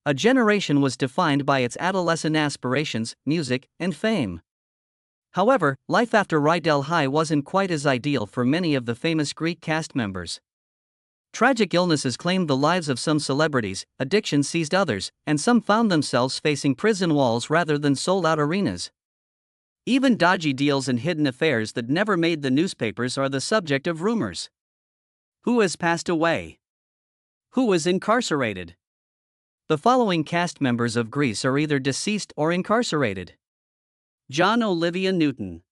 A generation was defined by its adolescent aspirations, music, and fame. However, life after Rydell High wasn't quite as ideal for many of the famous Greek cast members. Tragic illnesses claimed the lives of some celebrities, addiction seized others, and some found themselves facing prison walls rather than sold-out arenas. Even dodgy deals and hidden affairs that never made the newspapers are the subject of rumors. Who has passed away? Who is incarcerated? The following cast members of Grease are either deceased or incarcerated. John Olivia Newton.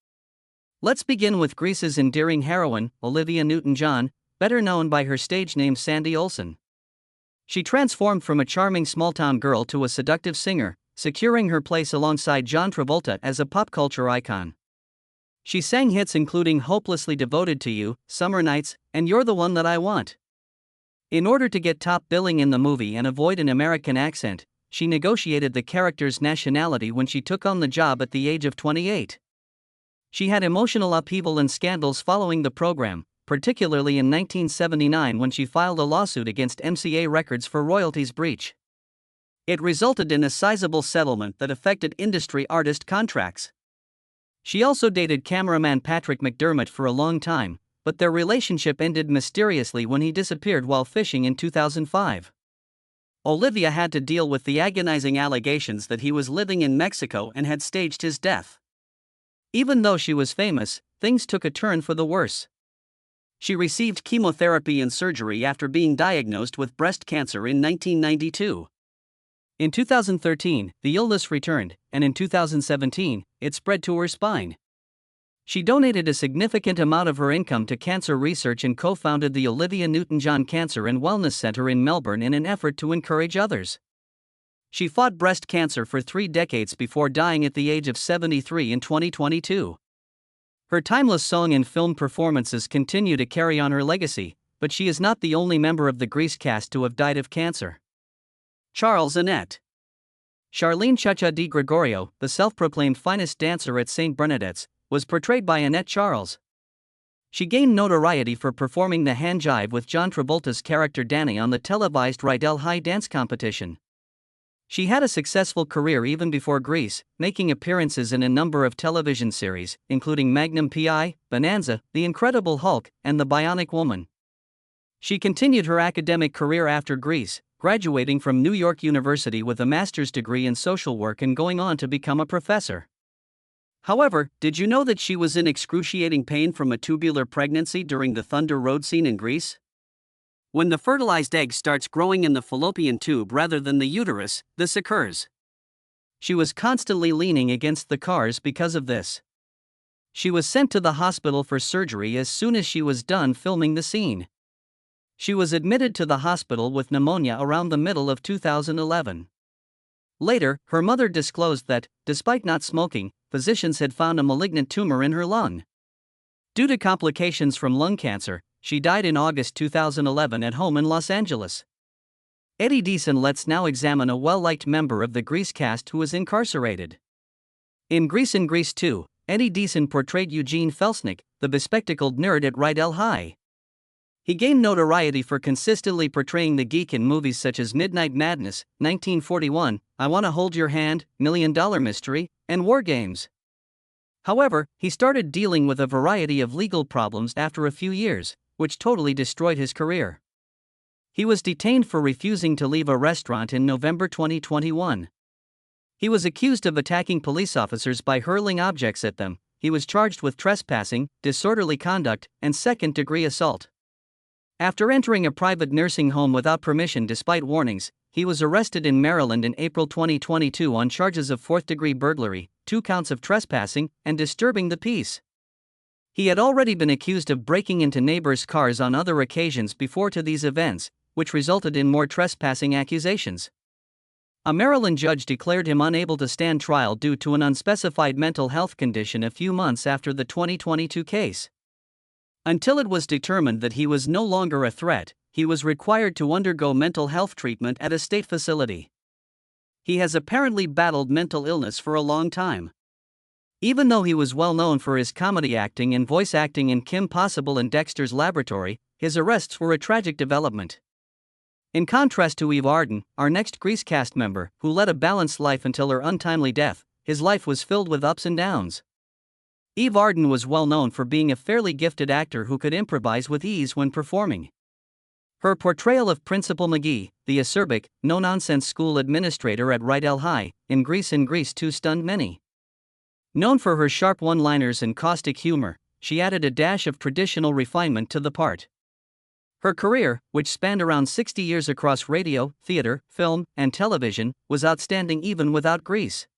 Let's begin with Grease's endearing heroine, Olivia Newton-John, better known by her stage name Sandy Olsen. She transformed from a charming small-town girl to a seductive singer, securing her place alongside John Travolta as a pop culture icon. She sang hits including Hopelessly Devoted to You, Summer Nights, and You're the One That I Want. In order to get top billing in the movie and avoid an American accent, she negotiated the character's nationality when she took on the job at the age of 28. She had emotional upheaval and scandals following the program, particularly in 1979 when she filed a lawsuit against MCA Records for royalties breach. It resulted in a sizable settlement that affected industry artist contracts. She also dated cameraman Patrick McDermott for a long time, but their relationship ended mysteriously when he disappeared while fishing in 2005. Olivia had to deal with the agonizing allegations that he was living in Mexico and had staged his death. Even though she was famous, things took a turn for the worse. She received chemotherapy and surgery after being diagnosed with breast cancer in 1992. In 2013, the illness returned, and in 2017, it spread to her spine. She donated a significant amount of her income to cancer research and co-founded the Olivia Newton-John Cancer and Wellness Center in Melbourne in an effort to encourage others. She fought breast cancer for 3 decades before dying at the age of 73 in 2022. Her timeless song and film performances continue to carry on her legacy, but she is not the only member of the Grease cast to have died of cancer. Charles Annette. Charlene Chacha Di Gregorio, the self-proclaimed finest dancer at St. Bernadette's, was portrayed by Annette Charles. She gained notoriety for performing the hand jive with John Travolta's character Danny on the televised Rydell High dance competition. She had a successful career even before Grease, making appearances in a number of television series, including Magnum P.I., Bonanza, The Incredible Hulk, and The Bionic Woman. She continued her academic career after Grease, graduating from New York University with a master's degree in social work and going on to become a professor. However, did you know that she was in excruciating pain from a tubular pregnancy during the Thunder Road scene in Grease? When the fertilized egg starts growing in the fallopian tube rather than the uterus, this occurs. She was constantly leaning against the cars because of this. She was sent to the hospital for surgery as soon as she was done filming the scene. She was admitted to the hospital with pneumonia around the middle of 2011. Later, her mother disclosed that, despite not smoking, physicians had found a malignant tumor in her lung. Due to complications from lung cancer, she died in August 2011 at home in Los Angeles. Eddie Deason. Let's now examine a well-liked member of the Grease cast who is incarcerated. In Grease 2, Eddie Deason portrayed Eugene Felsnick, the bespectacled nerd at Rydell High. He gained notoriety for consistently portraying the geek in movies such as Midnight Madness, 1941, I Wanna Hold Your Hand, $1 Million Mystery, and War Games. However, he started dealing with a variety of legal problems after a few years, which totally destroyed his career. He was detained for refusing to leave a restaurant in November 2021. He was accused of attacking police officers by hurling objects at them. He was charged with trespassing, disorderly conduct, and second-degree assault. After entering a private nursing home without permission despite warnings, he was arrested in Maryland in April 2022 on charges of fourth-degree burglary, 2 counts of trespassing, and disturbing the peace. He had already been accused of breaking into neighbors' cars on other occasions before to these events, which resulted in more trespassing accusations. A Maryland judge declared him unable to stand trial due to an unspecified mental health condition a few months after the 2022 case. Until it was determined that he was no longer a threat, he was required to undergo mental health treatment at a state facility. He has apparently battled mental illness for a long time. Even though he was well known for his comedy acting and voice acting in Kim Possible and Dexter's Laboratory, his arrests were a tragic development. In contrast to Eve Arden, our next Grease cast member, who led a balanced life until her untimely death, his life was filled with ups and downs. Eve Arden was well known for being a fairly gifted actor who could improvise with ease when performing. Her portrayal of Principal McGee, the acerbic, no-nonsense school administrator at Rydell High, in Grease 2 stunned many. Known for her sharp one-liners and caustic humor, she added a dash of traditional refinement to the part. Her career, which spanned around 60 years across radio, theater, film, and television, was outstanding even without Grease.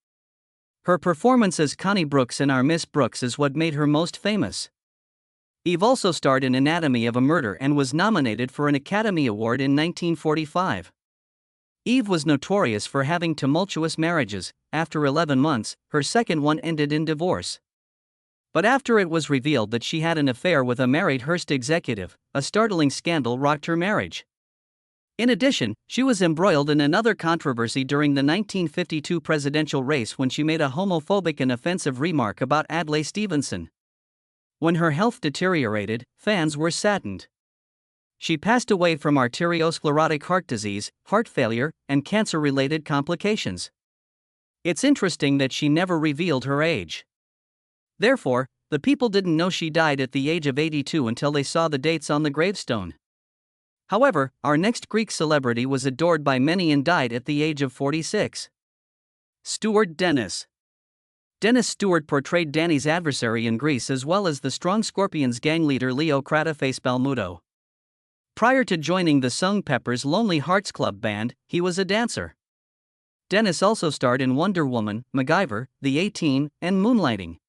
Her performance as Connie Brooks in Our Miss Brooks is what made her most famous. Eve also starred in Anatomy of a Murder and was nominated for an Academy Award in 1945. Eve was notorious for having tumultuous marriages. After 11 months, her second one ended in divorce. But after it was revealed that she had an affair with a married Hearst executive, a startling scandal rocked her marriage. In addition, she was embroiled in another controversy during the 1952 presidential race when she made a homophobic and offensive remark about Adlai Stevenson. When her health deteriorated, fans were saddened. She passed away from arteriosclerotic heart disease, heart failure, and cancer-related complications. It's interesting that she never revealed her age. Therefore, the people didn't know she died at the age of 82 until they saw the dates on the gravestone. However, our next Greek celebrity was adored by many and died at the age of 46. Stuart Dennis. Dennis Stewart portrayed Danny's adversary in Grease as well as the strong Scorpions gang leader Leo Crataface Balmuto. Prior to joining the Sung Pepper's Lonely Hearts Club Band, he was a dancer. Dennis also starred in Wonder Woman, MacGyver, The A-Team, and Moonlighting.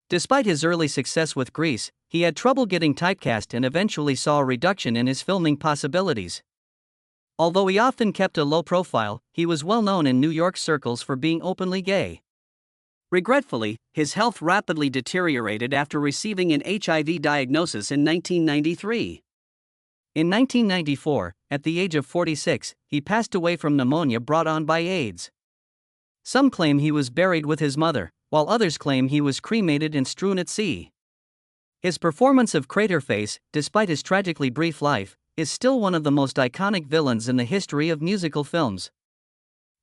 Despite his early success with Grease, he had trouble getting typecast and eventually saw a reduction in his filming possibilities. Although he often kept a low profile, he was well known in New York circles for being openly gay. Regretfully, his health rapidly deteriorated after receiving an HIV diagnosis in 1993. In 1994, at the age of 46, he passed away from pneumonia brought on by AIDS. Some claim he was buried with his mother, while others claim he was cremated and strewn at sea. His performance of Craterface, despite his tragically brief life, is still one of the most iconic villains in the history of musical films.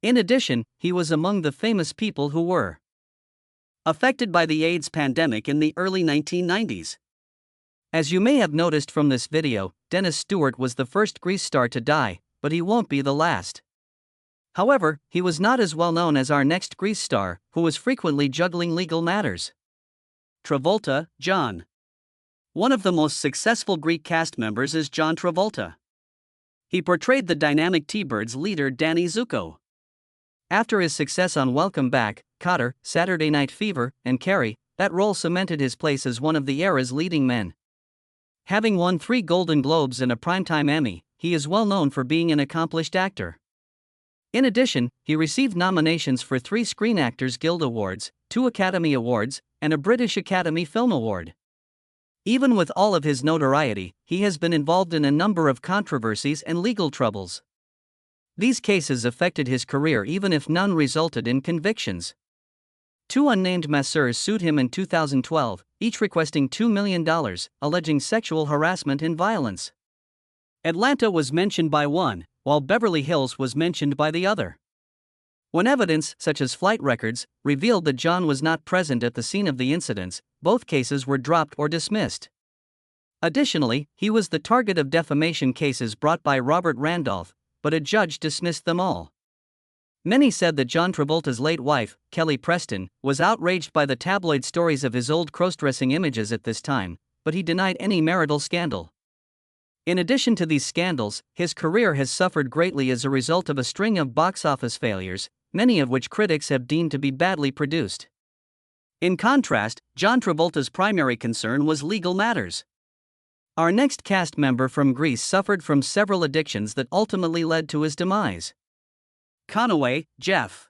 In addition, he was among the famous people who were affected by the AIDS pandemic in the early 1990s. As you may have noticed from this video, Dennis Stewart was the first Grease star to die, but he won't be the last. However, he was not as well known as our next Grease star, who was frequently juggling legal matters. Travolta, John. One of the most successful Greek cast members is John Travolta. He portrayed the dynamic T-Birds leader Danny Zuko. After his success on Welcome Back, Kotter, Saturday Night Fever, and Carrie, that role cemented his place as one of the era's leading men. Having won 3 Golden Globes and a Primetime Emmy, he is well known for being an accomplished actor. In addition, he received nominations for 3 Screen Actors Guild Awards, 2 Academy Awards, and a British Academy Film Award. Even with all of his notoriety, he has been involved in a number of controversies and legal troubles. These cases affected his career even if none resulted in convictions. 2 unnamed masseurs sued him in 2012, each requesting $2 million, alleging sexual harassment and violence. Atlanta was mentioned by one, while Beverly Hills was mentioned by the other. When evidence, such as flight records, revealed that John was not present at the scene of the incidents, both cases were dropped or dismissed. Additionally, he was the target of defamation cases brought by Robert Randolph, but a judge dismissed them all. Many said that John Travolta's late wife, Kelly Preston, was outraged by the tabloid stories of his old cross-dressing images at this time, but he denied any marital scandal. In addition to these scandals, his career has suffered greatly as a result of a string of box office failures, many of which critics have deemed to be badly produced. In contrast, John Travolta's primary concern was legal matters. Our next cast member from Grease suffered from several addictions that ultimately led to his demise. Conaway, Jeff.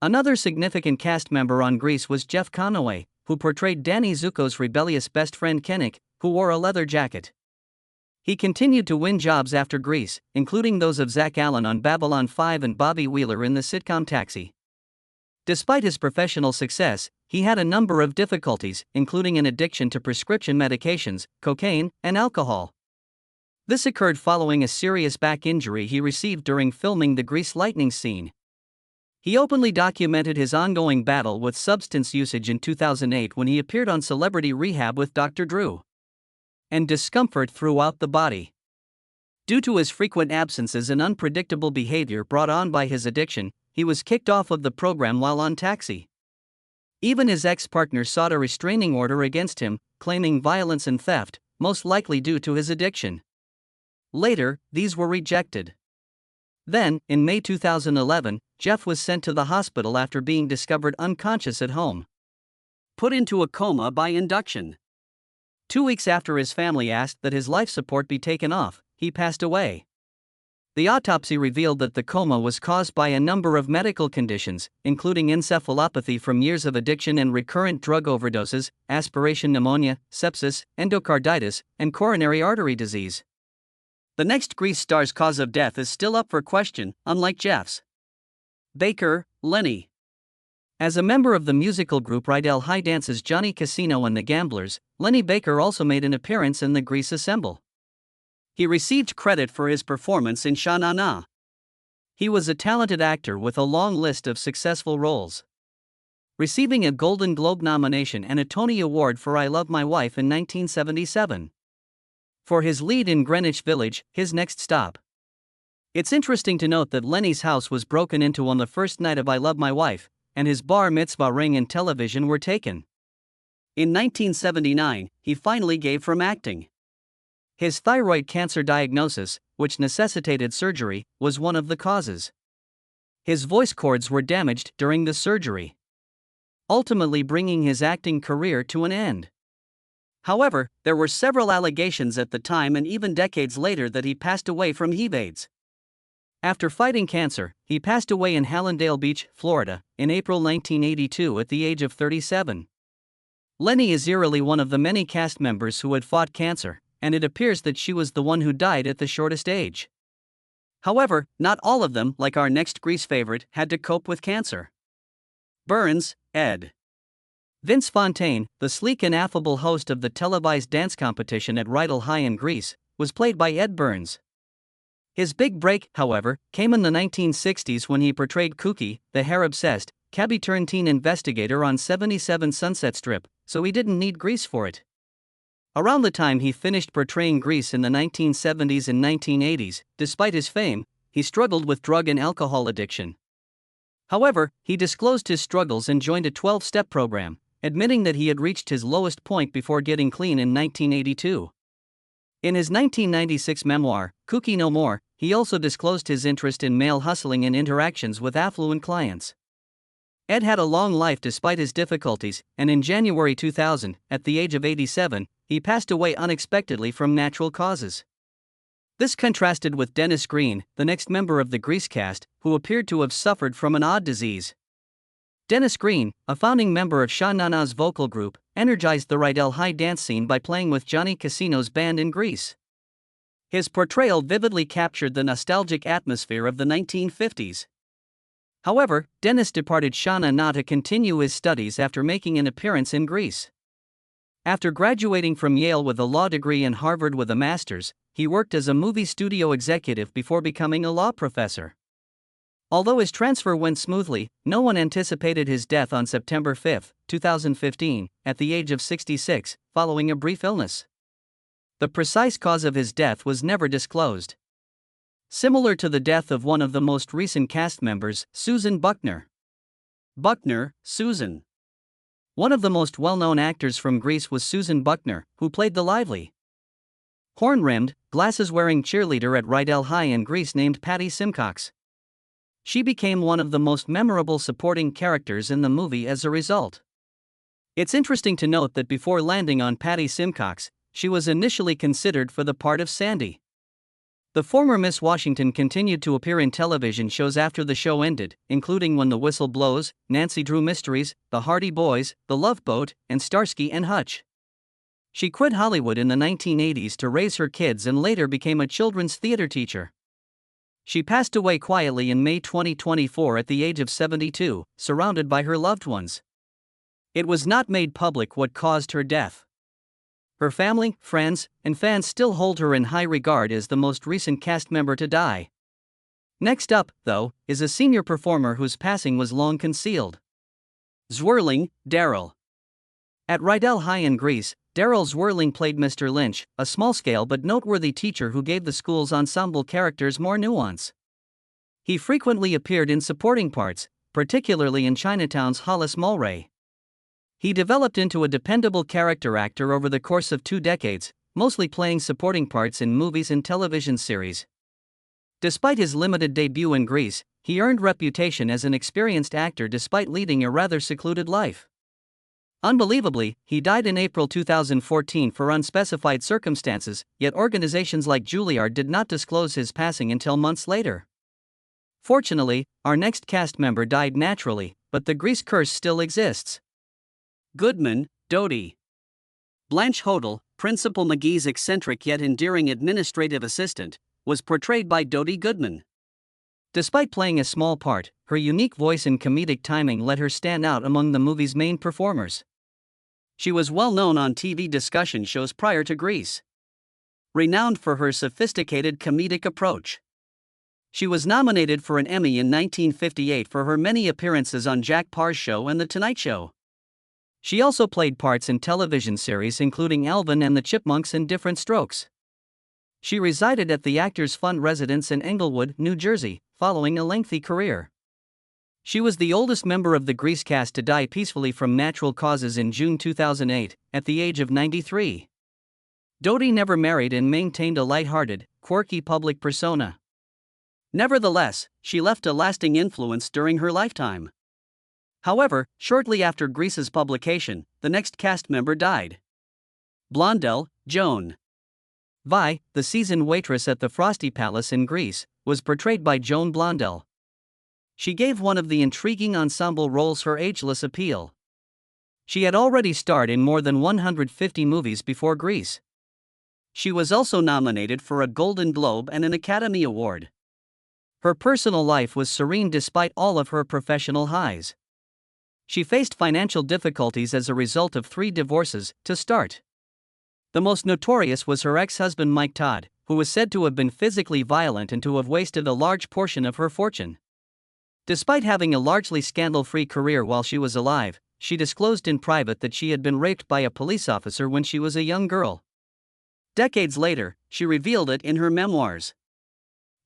Another significant cast member on Grease was Jeff Conaway, who portrayed Danny Zuko's rebellious best friend Kennick, who wore a leather jacket. He continued to win jobs after Grease, including those of Zach Allen on Babylon 5 and Bobby Wheeler in the sitcom Taxi. Despite his professional success, he had a number of difficulties, including an addiction to prescription medications, cocaine, and alcohol. This occurred following a serious back injury he received during filming the grease lightning scene. He openly documented his ongoing battle with substance usage in 2008 when he appeared on Celebrity Rehab with Dr. Drew. And discomfort throughout the body. Due to his frequent absences and unpredictable behavior brought on by his addiction, he was kicked off of the program while on Taxi. Even his ex-partner sought a restraining order against him, claiming violence and theft, most likely due to his addiction. Later, these were rejected. Then, in May 2011, Jeff was sent to the hospital after being discovered unconscious at home. Put into a coma by induction. 2 weeks after his family asked that his life support be taken off, he passed away. The autopsy revealed that the coma was caused by a number of medical conditions, including encephalopathy from years of addiction and recurrent drug overdoses, aspiration pneumonia, sepsis, endocarditis, and coronary artery disease. The next Grease star's cause of death is still up for question, unlike Jeff's. Baker, Lenny. As a member of the musical group Rydell High dances Johnny Casino and the Gamblers, Lenny Baker also made an appearance in the Grease Assemble. He received credit for his performance in Sha Na Na. He was a talented actor with a long list of successful roles, receiving a Golden Globe nomination and a Tony Award for I Love My Wife in 1977. For his lead in Greenwich Village, his next stop. It's interesting to note that Lenny's house was broken into on the first night of I Love My Wife, and his bar mitzvah ring and television were taken. In 1979, he finally gave from acting. His thyroid cancer diagnosis, which necessitated surgery, was one of the causes. His voice cords were damaged during the surgery, ultimately bringing his acting career to an end. However, there were several allegations at the time and even decades later that he passed away from HIV/AIDS. After fighting cancer, he passed away in Hallandale Beach, Florida, in April 1982 at the age of 37. Lenny is eerily one of the many cast members who had fought cancer, and it appears that she was the one who died at the shortest age. However, not all of them, like our next Grease favorite, had to cope with cancer. Burns, Ed. Vince Fontaine, the sleek and affable host of the televised dance competition at Rydell High in Grease, was played by Ed Burns. His big break, however, came in the 1960s when he portrayed Kooky, the hair-obsessed, cabbie-turned-teen investigator on 77 Sunset Strip, so he didn't need Grease for it. Around the time he finished portraying Grease in the 1970s and 1980s, despite his fame, he struggled with drug and alcohol addiction. However, he disclosed his struggles and joined a 12-step program, admitting that he had reached his lowest point before getting clean in 1982. In his 1996 memoir, Kooky No More, he also disclosed his interest in male hustling and interactions with affluent clients. Ed had a long life despite his difficulties, and in January 2000, at the age of 87, he passed away unexpectedly from natural causes. This contrasted with Dennis Green, the next member of the Grease cast, who appeared to have suffered from an odd disease. Dennis Green, a founding member of Sha Na Na's vocal group, energized the Rydell High dance scene by playing with Johnny Casino's band in Grease. His portrayal vividly captured the nostalgic atmosphere of the 1950s. However, Dennis departed Sha Na Na to continue his studies after making an appearance in Grease. After graduating from Yale with a law degree and Harvard with a master's, he worked as a movie studio executive before becoming a law professor. Although his transfer went smoothly, no one anticipated his death on September 5, 2015, at the age of 66, following a brief illness. The precise cause of his death was never disclosed. Similar to the death of one of the most recent cast members, Susan Buckner. Buckner, Susan. One of the most well-known actors from Grease was Susan Buckner, who played the lively, horn-rimmed, glasses-wearing cheerleader at Rydell High in Grease named Patty Simcox. She became one of the most memorable supporting characters in the movie as a result. It's interesting to note that before landing on Patty Simcox, she was initially considered for the part of Sandy. The former Miss Washington continued to appear in television shows after the show ended, including When the Whistle Blows, Nancy Drew Mysteries, The Hardy Boys, The Love Boat, and Starsky and Hutch. She quit Hollywood in the 1980s to raise her kids and later became a children's theater teacher. She passed away quietly in May 2024 at the age of 72, surrounded by her loved ones. It was not made public what caused her death. Her family, friends, and fans still hold her in high regard as the most recent cast member to die. Next up, though, is a senior performer whose passing was long concealed. Zwirling, Daryl. At Rydell High in Greece, Daryl Zwirling played Mr. Lynch, a small-scale but noteworthy teacher who gave the school's ensemble characters more nuance. He frequently appeared in supporting parts, particularly in Chinatown's Hollis Mulray. He developed into a dependable character actor over the course of 2 decades, mostly playing supporting parts in movies and television series. Despite his limited debut in Greece, he earned reputation as an experienced actor despite leading a rather secluded life. Unbelievably, he died in April 2014 for unspecified circumstances, yet organizations like Juilliard did not disclose his passing until months later. Fortunately, our next cast member died naturally, but the Grease curse still exists. Goodman, Dodgy. Blanche Hodel, Principal McGee's eccentric yet endearing administrative assistant, was portrayed by Dodgy Goodman. Despite playing a small part, her unique voice and comedic timing let her stand out among the movie's main performers. She was well known on TV discussion shows prior to Grease. Renowned for her sophisticated comedic approach. She was nominated for an Emmy in 1958 for her many appearances on Jack Parr's show and The Tonight Show. She also played parts in television series including Alvin and the Chipmunks and Different Strokes. She resided at the Actors Fund residence in Englewood, New Jersey, following a lengthy career. She was the oldest member of the Grease cast to die peacefully from natural causes in June 2008, at the age of 93. Dodgy never married and maintained a light-hearted, quirky public persona. Nevertheless, she left a lasting influence during her lifetime. However, shortly after Grease's publication, the next cast member died. Blondell, Joan. Vi, the seasoned waitress at the Frosty Palace in Greece, was portrayed by Joan Blondell. She gave one of the intriguing ensemble roles her ageless appeal. She had already starred in more than 150 movies before Grease. She was also nominated for a Golden Globe and an Academy Award. Her personal life was serene despite all of her professional highs. She faced financial difficulties as a result of 3 divorces, to start. The most notorious was her ex-husband Mike Todd, who was said to have been physically violent and to have wasted a large portion of her fortune. Despite having a largely scandal-free career while she was alive, she disclosed in private that she had been raped by a police officer when she was a young girl. Decades later, she revealed it in her memoirs.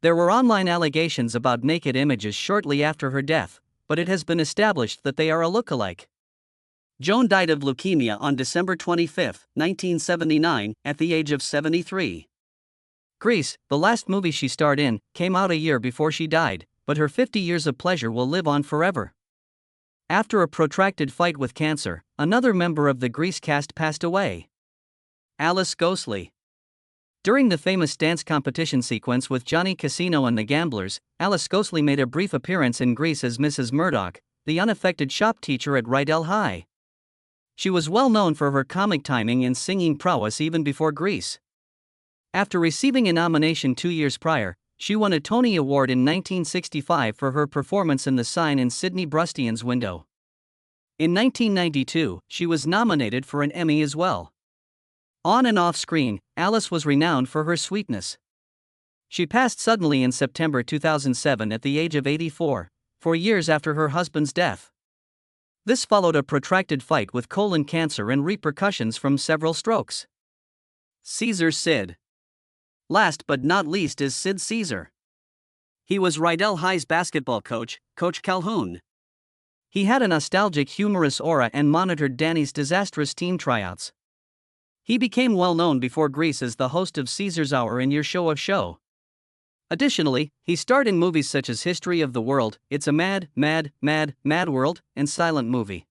There were online allegations about naked images shortly after her death, but it has been established that they are a look-alike. Joan died of leukemia on December 25, 1979, at the age of 73. Grease, the last movie she starred in, came out a year before she died, but her 50 years of pleasure will live on forever. After a protracted fight with cancer, another member of the Grease cast passed away. Alice Ghostley. During the famous dance competition sequence with Johnny Casino and the Gamblers, Alice Ghostley made a brief appearance in Grease as Mrs. Murdoch, the unaffected shop teacher at Rydell High. She was well known for her comic timing and singing prowess even before Grease. After receiving a nomination 2 years prior, she won a Tony Award in 1965 for her performance in The Sign in Sidney Brustian's Window. In 1992, she was nominated for an Emmy as well. On and off screen, Alice was renowned for her sweetness. She passed suddenly in September 2007 at the age of 84, 4 years after her husband's death. This followed a protracted fight with colon cancer and repercussions from several strokes. Caesar Sid. Last but not least is Sid Caesar. He was Rydell High's basketball coach, Coach Calhoun. He had a nostalgic, humorous aura and monitored Danny's disastrous team tryouts. He became well known before Grease as the host of Caesar's Hour in Your Show of Show. Additionally, he starred in movies such as History of the World, It's a Mad, Mad, Mad, Mad World, and Silent Movie.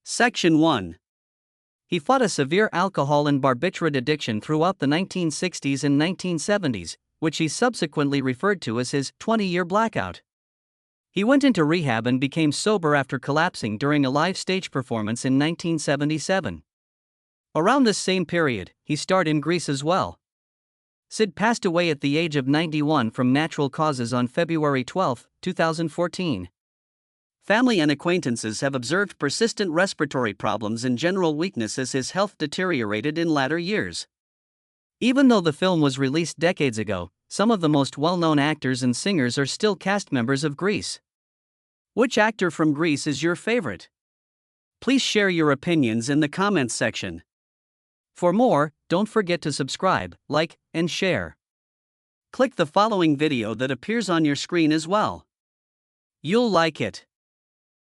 Section 1. He fought a severe alcohol and barbiturate addiction throughout the 1960s and 1970s, which he subsequently referred to as his 20-year blackout. He went into rehab and became sober after collapsing during a live stage performance in 1977. Around this same period, he starred in Grease as well. Sid passed away at the age of 91 from natural causes on February 12, 2014. Family and acquaintances have observed persistent respiratory problems and general weakness as his health deteriorated in latter years. Even though the film was released decades ago, some of the most well-known actors and singers are still cast members of Grease. Which actor from Grease is your favorite? Please share your opinions in the comments section. For more, don't forget to subscribe, like, and share. Click the following video that appears on your screen as well. You'll like it.